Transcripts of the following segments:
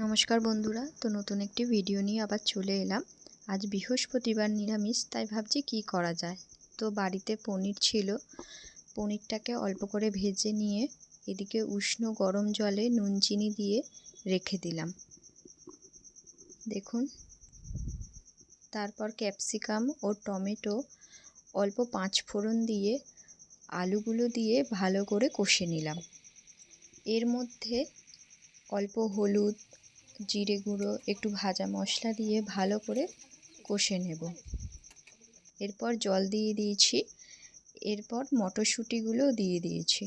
নমস্কার বন্ধুরা, তো নতুন একটি ভিডিও নিয়ে আবার চলে এলাম। আজ বৃহস্পতিবার, নিরামিষ, তাই ভাবছি কি করা যায়। তো বাড়িতে পনির ছিল, পনিরটাকে অল্প করে ভেজে নিয়ে এদিকে উষ্ণ গরম জলে নুন চিনি দিয়ে রেখে দিলাম। দেখুন, তারপর ক্যাপসিকাম ও টমেটো অল্প 5 ফোড়ন দিয়ে আলুগুলো দিয়ে ভালো করে কষে নিলাম। এর মধ্যে অল্প হলুদ, জিরে গুঁড়ো, একটু ভাজা মশলা দিয়ে ভালো করে কষে নেব। এরপর জল দিয়ে দিয়েছি, এরপর মটরশুঁটিগুলো দিয়ে দিয়েছি।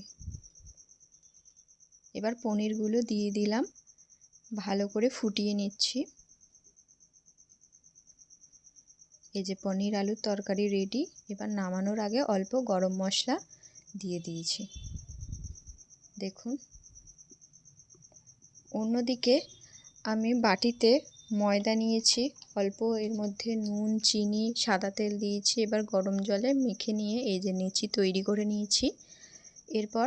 এবার পনিরগুলো দিয়ে দিলাম, ভালো করে ফুটিয়ে নিচ্ছি। এই যে পনির আলুর তরকারি রেডি। এবার নামানোর আগে অল্প গরম মশলা দিয়ে দিয়েছি। দেখুন, অন্যদিকে আমি বাটিতে ময়দা নিয়েছি অল্প, এর মধ্যে নুন, চিনি, সাদা তেল দিয়েছি। এবার গরম জলে মেখে নিয়ে এই যে নিচি তৈরি করে নিয়েছি। এরপর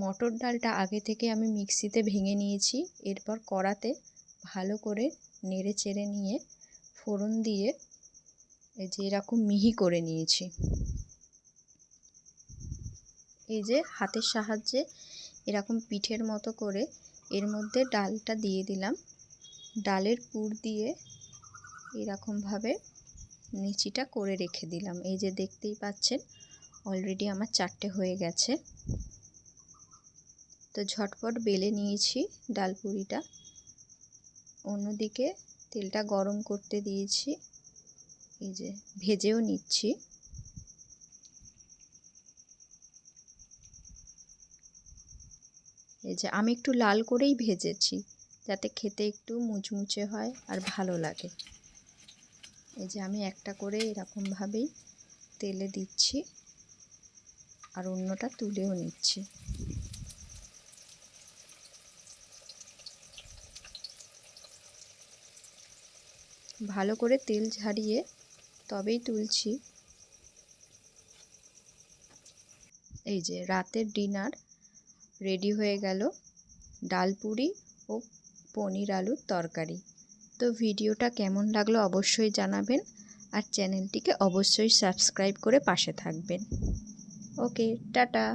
মটর ডালটা আগে থেকে আমি মিক্সিতে ভেঙে নিয়েছি। এরপর কড়াতে ভালো করে নেড়ে চেড়ে নিয়ে ফোড়ন দিয়ে এই যে এরকম মিহি করে নিয়েছি। এই যে হাতের সাহায্যে এরকম পিঠের মতো করে এর মধ্যে ডালটা দিয়ে দিলাম। ডালের পুর দিয়ে এরকমভাবে নিচিটা করে রেখে দিলাম। এই যে দেখতেই পাচ্ছেন, অলরেডি আমার 4টে হয়ে গেছে। তো ঝটপট বেলে নিয়েছি ডাল পুরিটা। অন্যদিকে তেলটা গরম করতে দিয়েছি, এই যে ভেজেও নিচ্ছি। এই যে আমি একটু লাল করেই ভেজেছি, যাতে খেতে একটু মুচমুচে হয় আর ভালো লাগে। এই যে আমি একটা করে এরকমভাবেই তেলে দিচ্ছি আর অন্যটা তুলেও নিচ্ছি। ভালো করে তেল ঝারিয়ে তবেই তুলছি। এই যে রাতের ডিনার রেডি হয়ে গেল, ডাল পুরি ও পনির আলুর তরকারি। তো ভিডিওটা কেমন লাগলো অবশ্যই জানাবেন, আর চ্যানেলটিকে অবশ্যই সাবস্ক্রাইব করে পাশে থাকবেন। ওকে, টাটা।